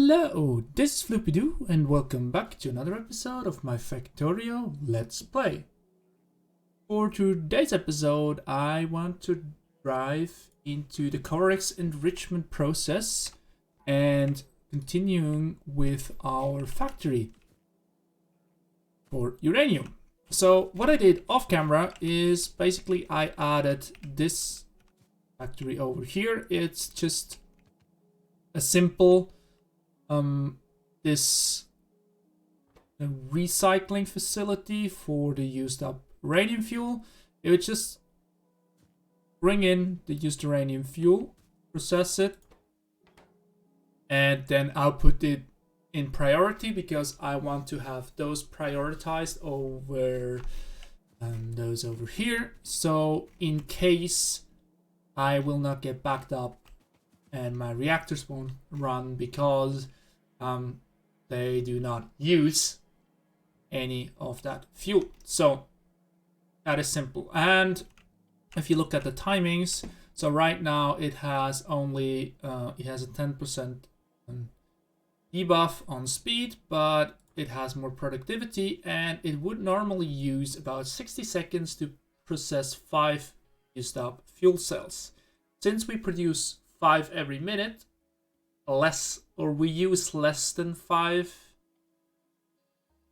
Hello, this is Floopy-Doo and welcome back to another episode of my Factorio Let's Play. For today's episode, I want to dive into the Kovarex enrichment process and continuing with our factory for uranium. So what I did off camera is basically I added this factory over here. It's just a simple this recycling facility for the used up uranium fuel. It would just bring in the used uranium fuel, process it, and then output it in priority because I want to have those prioritized over those over here. So in case I will not get backed up and my reactors won't run because they do not use any of that fuel. So that is simple. And if you look at the timings, so right now it has only it has a 10% debuff on speed, but it has more productivity, and it would normally use about 60 seconds to process 5 used up fuel cells. Since we produce 5 every minute, we use less than 5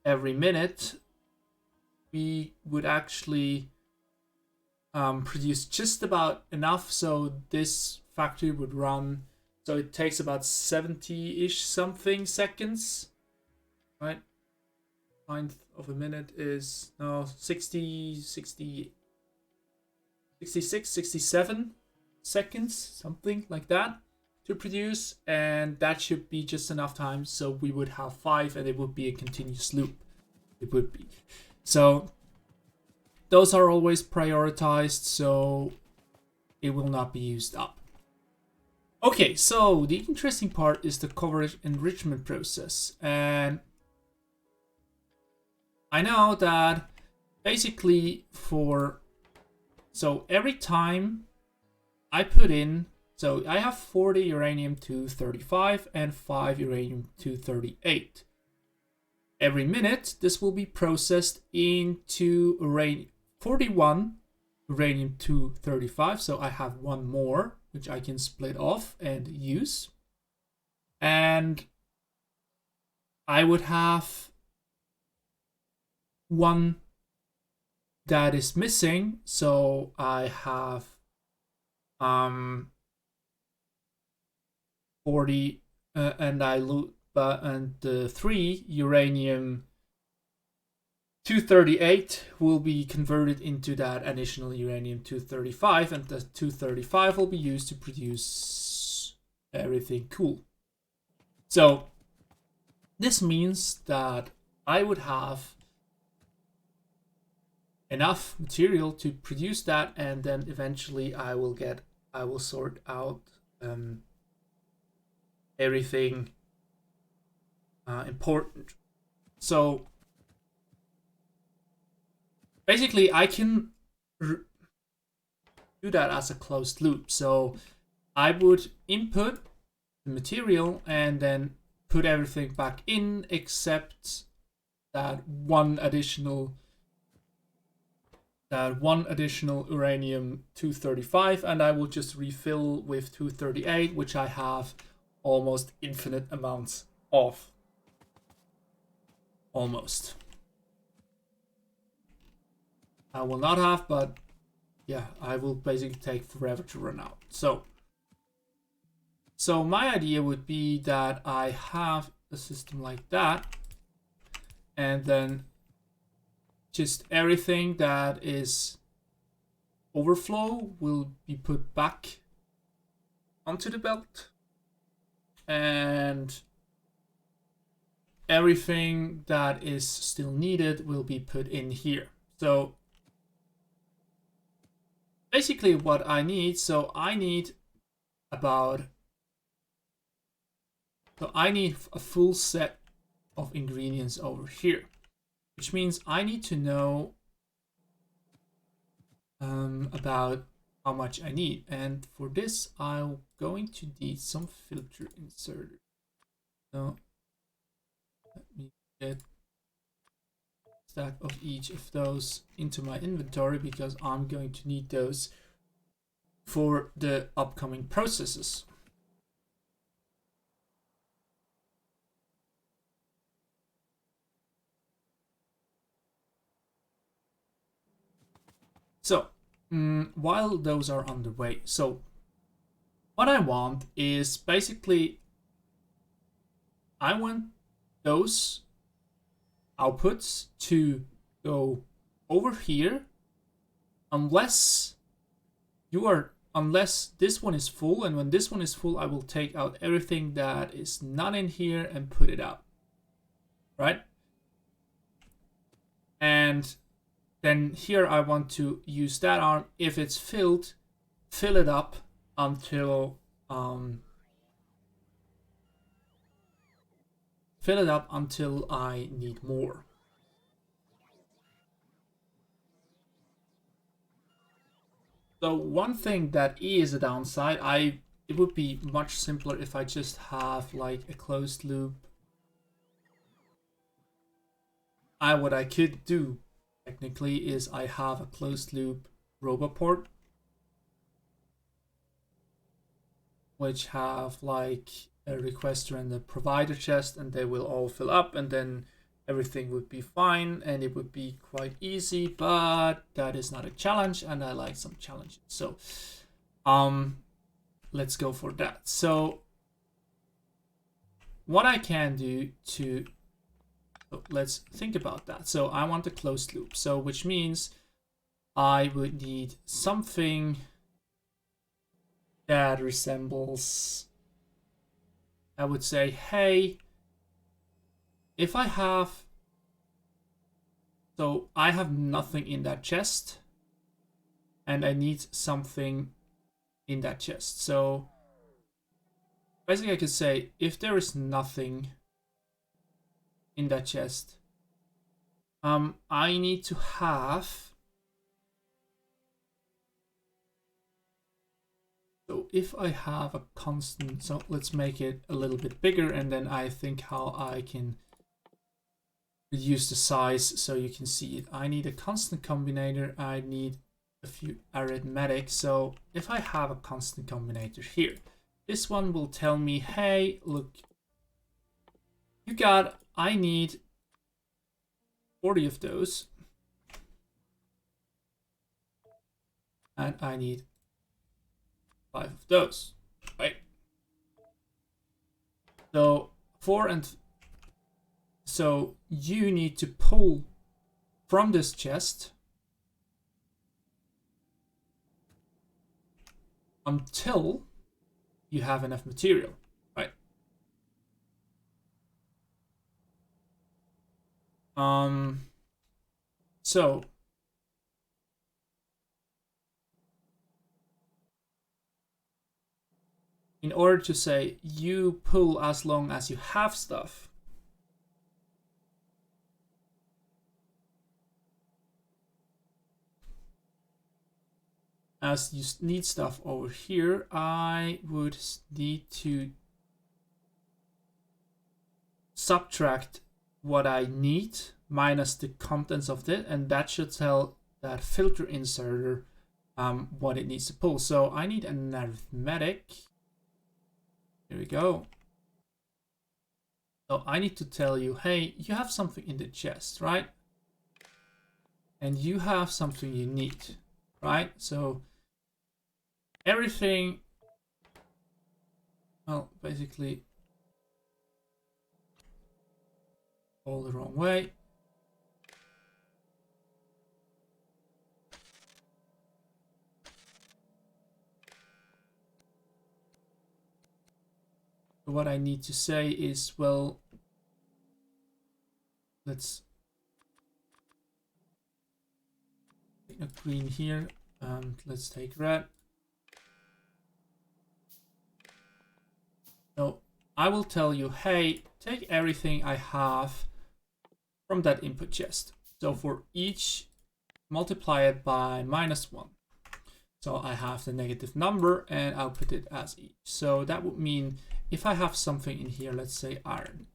every minute, we would actually produce just about enough, so this factory would run, so it takes about 70-ish something seconds, right? 1/9 of a minute is now 66, 67 seconds, something like that, to produce, and that should be just enough time, so we would have 5 and it would be a continuous loop. It would be. So those are always prioritized, so it will not be used up. Okay, so the interesting part is the Kovarex enrichment process, and I know that basically so every time I put in, so I have 40 uranium-235 and 5 uranium-238. Every minute, this will be processed into 41 uranium-235. So I have one more, which I can split off and use. And I would have one that is missing. So I have 40 and the 3 uranium-238 will be converted into that additional uranium-235, and the 235 will be used to produce everything cool. So this means that I would have enough material to produce that, and then eventually I will sort out everything important. So basically I can do that as a closed loop. So I would input the material and then put everything back in except that one additional uranium-235, and I will just refill with 238, which I have almost infinite amounts of. Almost. I will not have, but yeah, I will basically take forever to run out. So my idea would be that I have a system like that, and then just everything that is overflow will be put back onto the belt, and everything that is still needed will be put in here. So basically what I need, I need a full set of ingredients over here, which means I need to know about how much I need, and for this I'm going to need some filter inserter. So let me get a stack of each of those into my inventory because I'm going to need those for the upcoming processes. So while those are underway, so what I want is basically I want those outputs to go over here unless this one is full, and when this one is full I will take out everything that is not in here and put it out, right? And then here I want to use that arm. If it's filled, fill it up until I need more. So one thing that is a downside, it would be much simpler if I just have like a closed loop. What I could do technically is I have a closed loop roboport, which have like a requester and a provider chest, and they will all fill up, and then everything would be fine and it would be quite easy. But that is not a challenge, and I like some challenges. So let's go for that. So what I can do to let's think about that. So I want a closed loop, so which means I would need something that resembles, I would say, hey, if I have, so I have nothing in that chest and I need something in that chest. So basically I could say if there is nothing in that chest, I need to have, so if I have a constant, so let's make it a little bit bigger, and then I think how I can reduce the size so you can see it. I need a constant combinator, I need a few arithmetic. So if I have a constant combinator here, this one will tell me, hey, look, I need 40 of those, and I need 5 of those, right? So so you need to pull from this chest until you have enough material, right? So in order to say you pull as long as you have stuff, as you need stuff over here, I would need to subtract what I need minus the contents of it, and that should tell that filter inserter what it needs to pull. So I need an arithmetic. Here we go. So I need to tell you, hey, you have something in the chest, right? And you have something you need, right? So everything, well, basically all the wrong way. What I need to say is, well, let's take a green here, and let's take red. So I will tell you, hey, take everything I have from that input chest. So for each, multiply it by -1. So I have the negative number and I'll put it as each. So that would mean if I have something in here, let's say iron,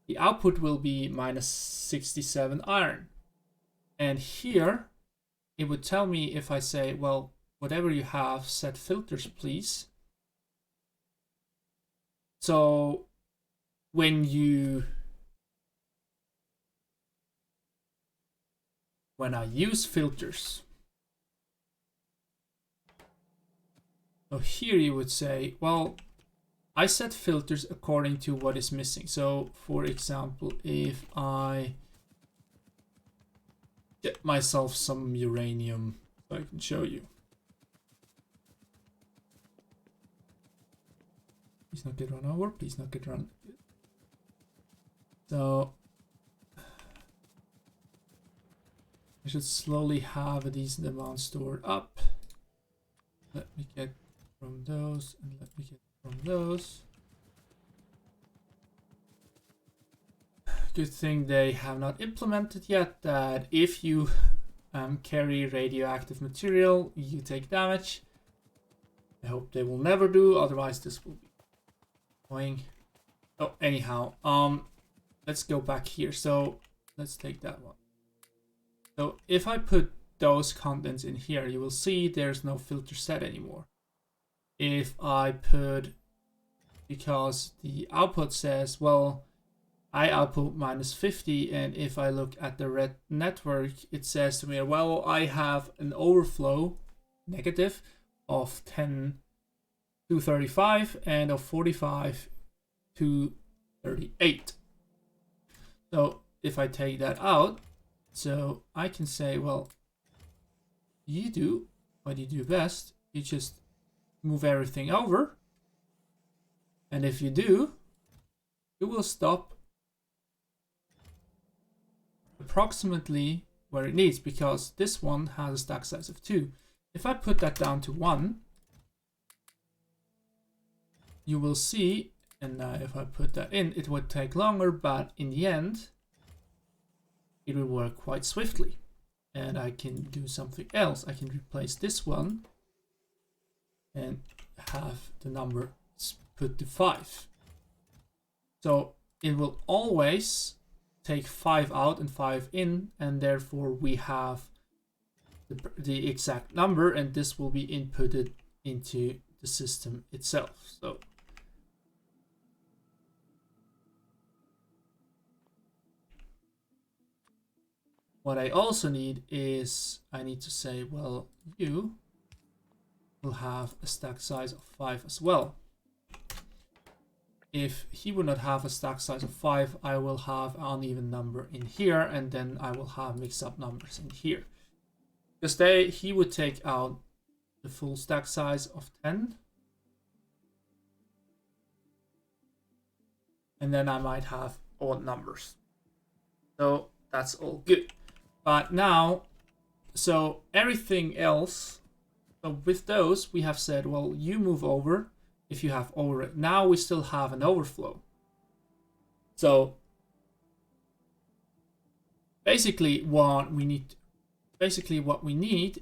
the output will be minus 67 iron. And here it would tell me if I say, well, whatever you have, set filters, please. So when I use filters, so here you would say, well, I set filters according to what is missing. So for example, if I get myself some uranium, so I can show you. Please not get run over, please not get run. So I should slowly have a decent amount stored up. Let me get from those, and let me get from those. Good thing they have not implemented yet that if you carry radioactive material, you take damage. I hope they will never do, otherwise this will be annoying. Oh, anyhow, let's go back here. So let's take that one. So if I put those contents in here, you will see there's no filter set anymore. If I put, because the output says, well, I output minus 50, and if I look at the red network, it says to me, well, I have an overflow negative of 10 to 35 and of 45 to 38. So if I take that out, so I can say, well, you do what you do best, you just move everything over, and if you do, you will stop approximately where it needs, because this one has a stack size of 2. If I put that down to 1, you will see, and if I put that in, it would take longer, but in the end, it will work quite swiftly. And I can do something else. I can replace this one and have the number put to 5. So it will always take 5 out and 5 in, and therefore we have the exact number, and this will be inputted into the system itself. So what I also need is, I need to say, well, you will have a stack size of 5 as well. If he would not have a stack size of 5, I will have an uneven number in here, and then I will have mixed up numbers in here. Because he would take out the full stack size of 10. And then I might have odd numbers. So that's all good. But now, so everything else, so with those, we have said, well, you move over if you have over it. Now we still have an overflow. So basically what we need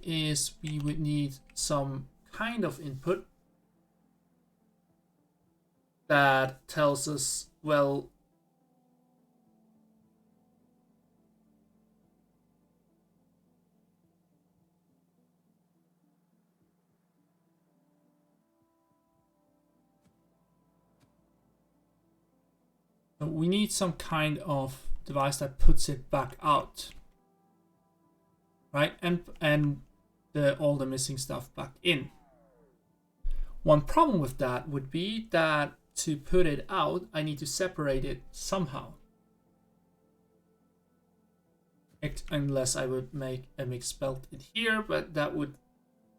is we would need some kind of input that tells us, well, we need some kind of device that puts it back out, right? And all the missing stuff back in. One problem with that would be that to put it out, I need to separate it somehow. Unless I would make a mixed belt in here, but that would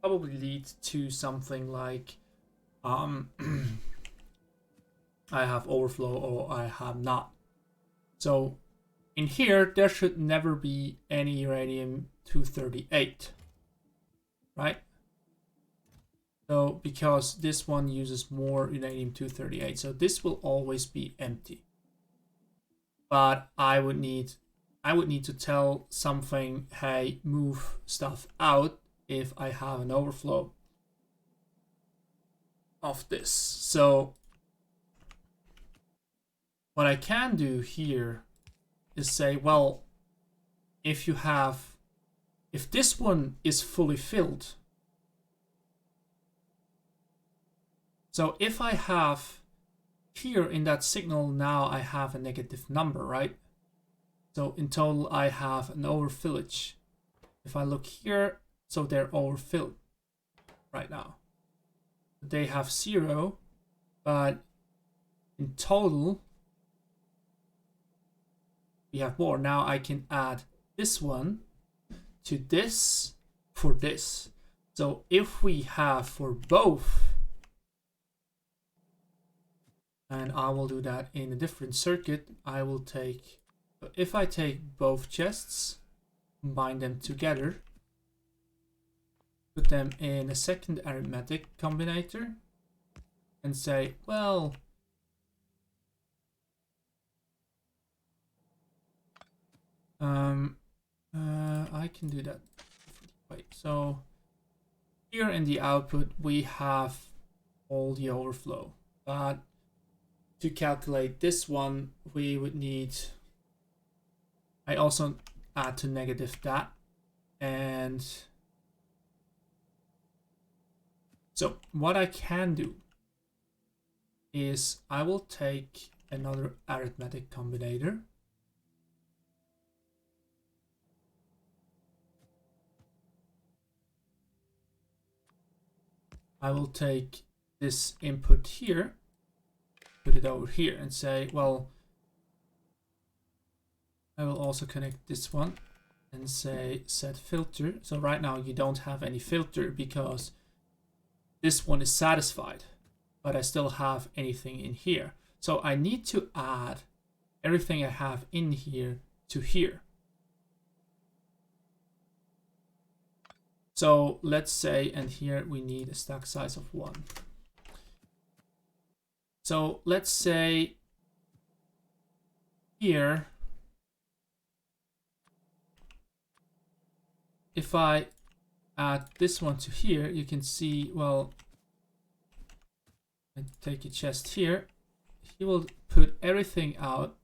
probably lead to something like I have overflow or I have not. So in here, there should never be any uranium-238, right? So because this one uses more uranium-238, so this will always be empty. But I would need to tell something, hey, move stuff out if I have an overflow of this. So what I can do here is say, well, if this one is fully filled, so if I have here in that signal, now I have a negative number, right? So in total, I have an overfillage. If I look here, so they're overfilled right now. They have 0, but in total, we have more. Now I can add this one to this for this. So if we have for both, and I will do that in a different circuit, I will take, if I take both chests, combine them together, put them in a second arithmetic combinator, and say, well, I can do that. Wait, so here in the output, we have all the overflow, but to calculate this one, we would need, I also add to negative that, and so what I can do is I will take another arithmetic combinator, I will take this input here, put it over here, and say, well, I will also connect this one and say set filter. So right now you don't have any filter because this one is satisfied, but I still have anything in here. So I need to add everything I have in here to here. So let's say, and here we need a stack size of 1. So let's say here, if I add this one to here, you can see, well, I take a chest here, he will put everything out,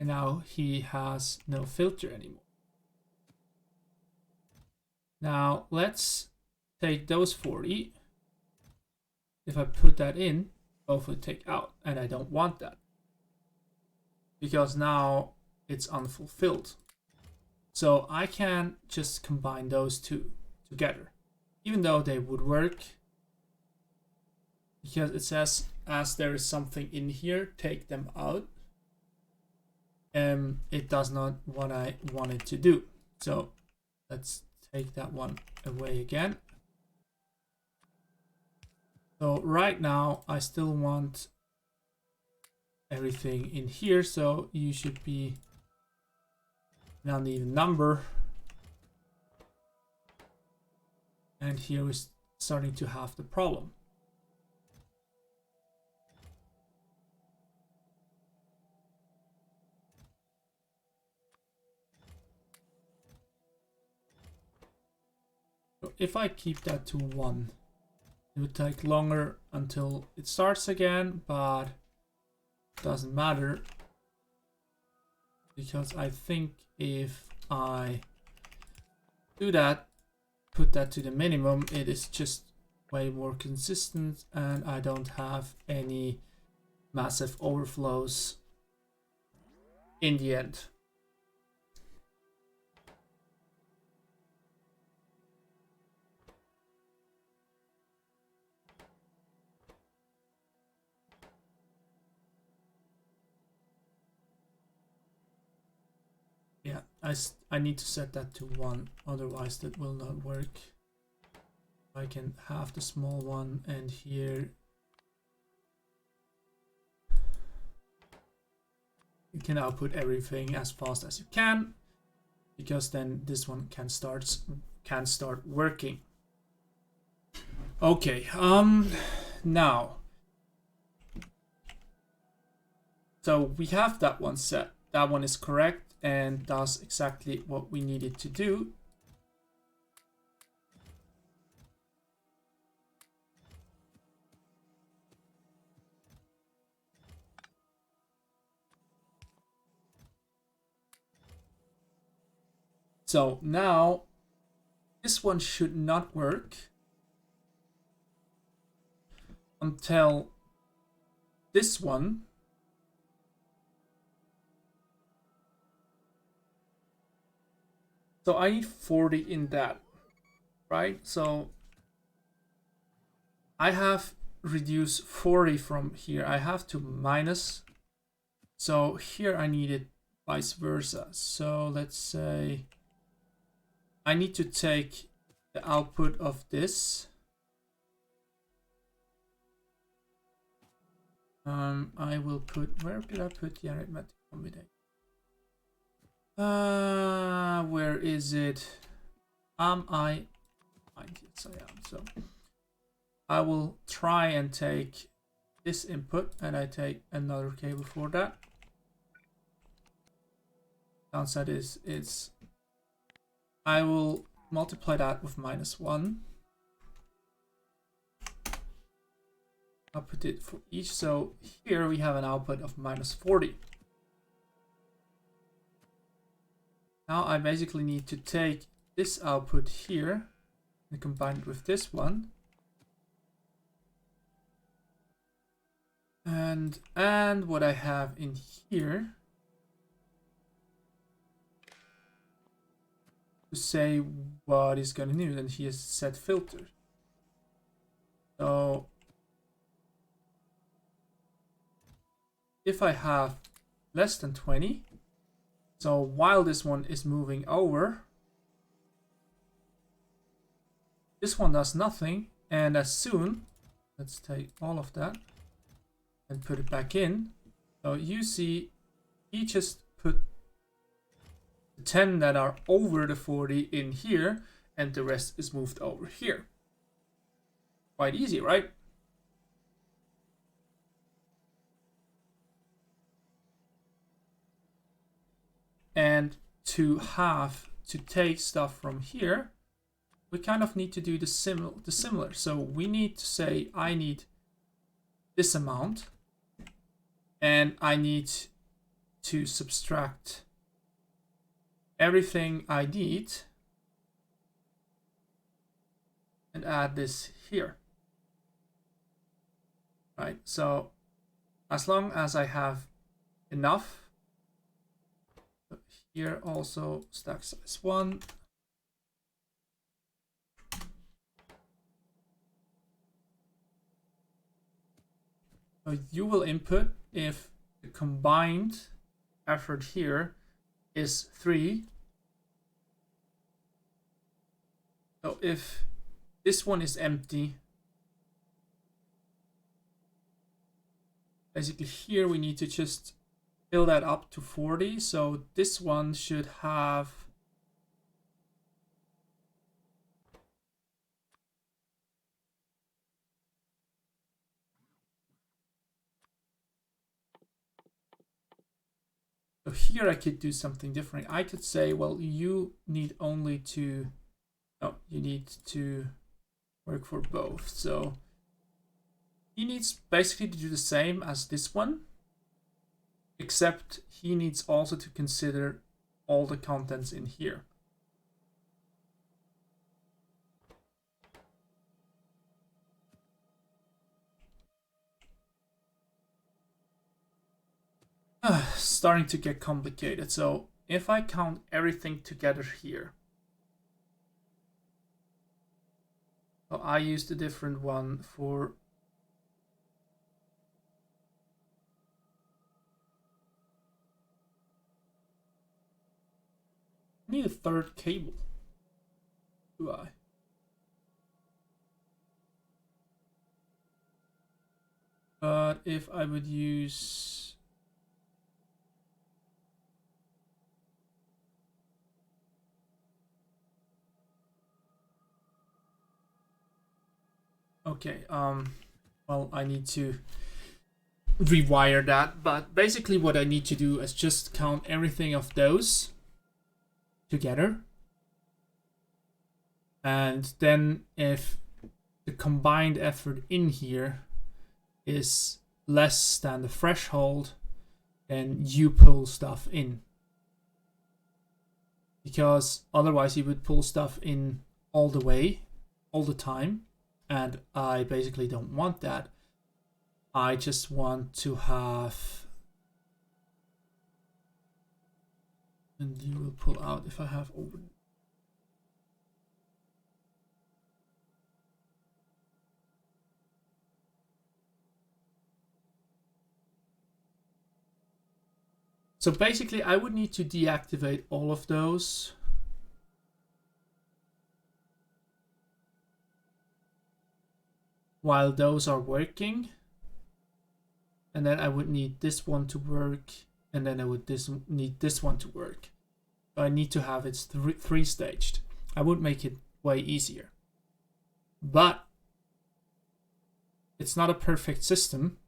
and now he has no filter anymore. Now let's take those 40. If I put that in, both would take out, and I don't want that because now it's unfulfilled. So I can just combine those two together, even though they would work, because it says as there is something in here, take them out. It does not what I wanted to do. So let's take that one away again. So right now I still want everything in here, so you should be an uneven number, and here we're starting to have the problem. So if I keep that to 1, it would take longer until it starts again, but it doesn't matter, because I think if I do that, put that to the minimum, it is just way more consistent, and I don't have any massive overflows in the end. Yeah, I need to set that to 1, otherwise that will not work. I can have the small one, and here you can output everything as fast as you can, because then this one can start working. Okay, now, so we have that one set. That one is correct and does exactly what we needed to do. So now this one should not work until this one so I need 40 in that, right? So I have reduced 40 from here. I have to minus. So here I need it vice versa. So let's say I need to take the output of this. I will put, where did I put the arithmetic combination? Where is it? Yes, I am. So I will try and take this input and I take another cable for that. Downside is I will multiply that with -1. I'll put it for each. So here we have an output of -40. Now I basically need to take this output here and combine it with this one. And what I have in here to say what is going to do, and he has set filter. So if I have less than 20, so while this one is moving over, this one does nothing, and as soon, let's take all of that and put it back in. So you see, he just put the 10 that are over the 40 in here, and the rest is moved over here. Quite easy, right? And to take stuff from here, we kind of need to do the similar. So we need to say I need this amount, and I need to subtract everything I need and add this here. Right? So as long as I have enough, here also stack size 1. So you will input if the combined effort here is 3. So if this one is empty, basically here we need to just fill that up to 40. So this one should have so here I could do something different. I could say, well, you need only to, no, you need to work for both. So he needs basically to do the same as this one, except he needs also to consider all the contents in here. Starting to get complicated. So if I count everything together here, so I used a different one for I need a third cable. Do I? But if I would use okay, well, I need to rewire that, but basically what I need to do is just count everything of those together, and then if the combined effort in here is less than the threshold, then you pull stuff in. because otherwise he would pull stuff in all the way, all the time, and I basically don't want that. I just want to have, and you will pull out if I have over. So basically I would need to deactivate all of those. While those are working. And then I would need this one to work. And then I would need this one to work. So I need to have it three-staged. I would make it way easier. But it's not a perfect system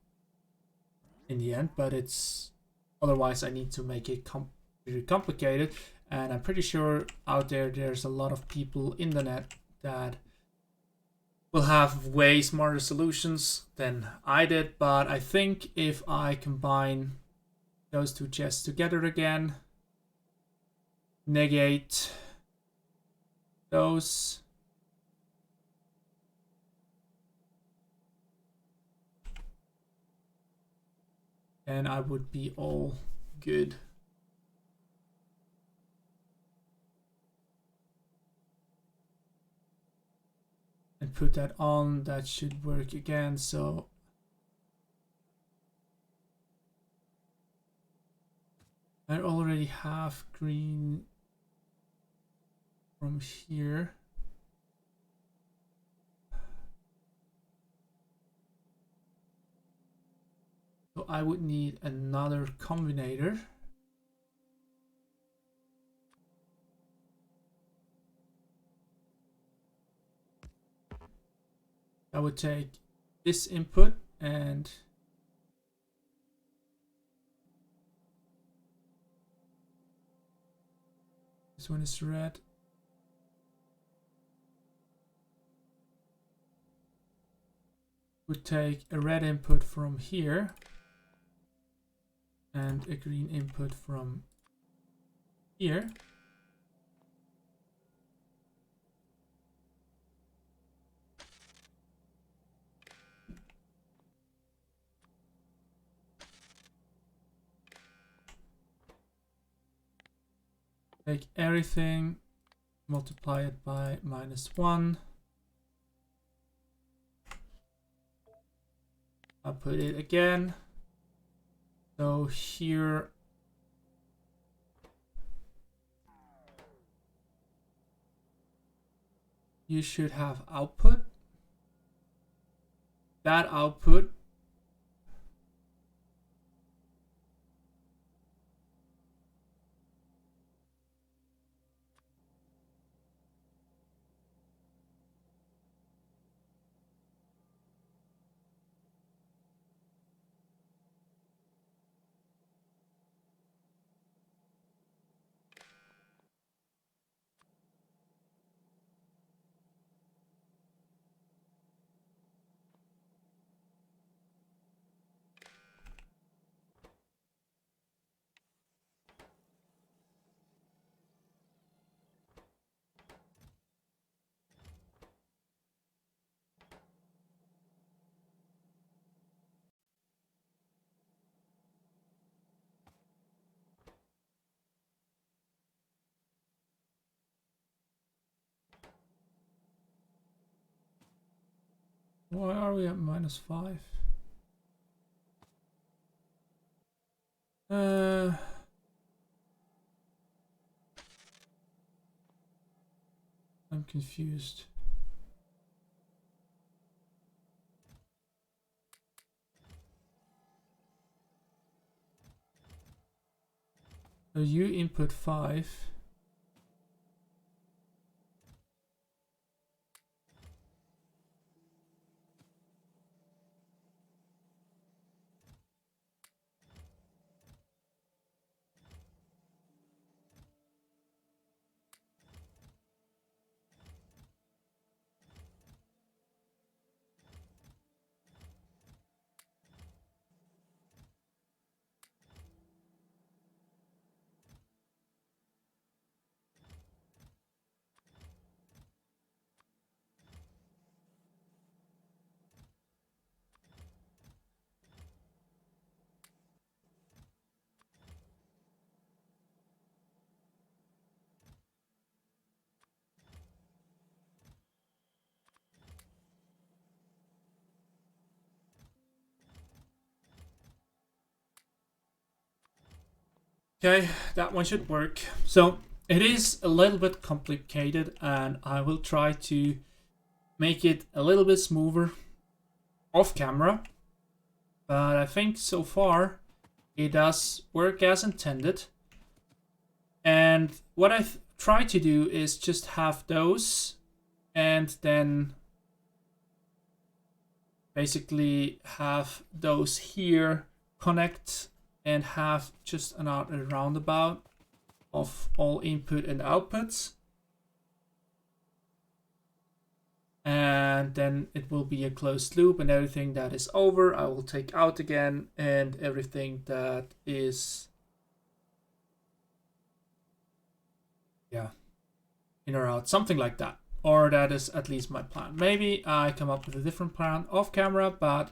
in the end, but it's, otherwise I need to make it really complicated. And I'm pretty sure out there's a lot of people in the net that will have way smarter solutions than I did. But I think if I combine those two chests together again, negate those, and I would be all good. And put that on, that should work again. So I already have green from here. So I would need another combinator. I would take this input and this one is red. Would take a red input from here and a green input from here. Take everything, multiply it by -1. I'll put it again. So here you should have output. That output Why are we at -5? I'm confused. So you input 5. Okay, that one should work. So it is a little bit complicated, and I will try to make it a little bit smoother off camera. But I think so far it does work as intended. And what I've tried to do is just have those and then basically have those here connect and have just another roundabout of all input and outputs. And then it will be a closed loop, and everything that is over I will take out again, and everything that is in or out, something like that. Or that is at least my plan. Maybe I come up with a different plan off camera, but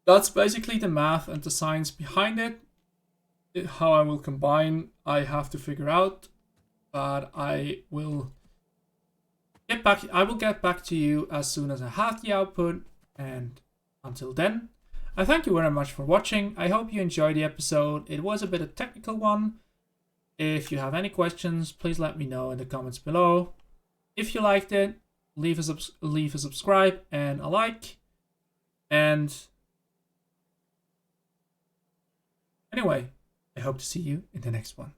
that's basically the math and the science behind it. How I will combine, I have to figure out, but I will get back to you as soon as I have the output. And until then, I thank you very much for watching. I hope you enjoyed the episode. It was a bit of a technical one. If you have any questions, please let me know in the comments below. If you liked it, leave a subscribe and a like. And anyway, I hope to see you in the next one.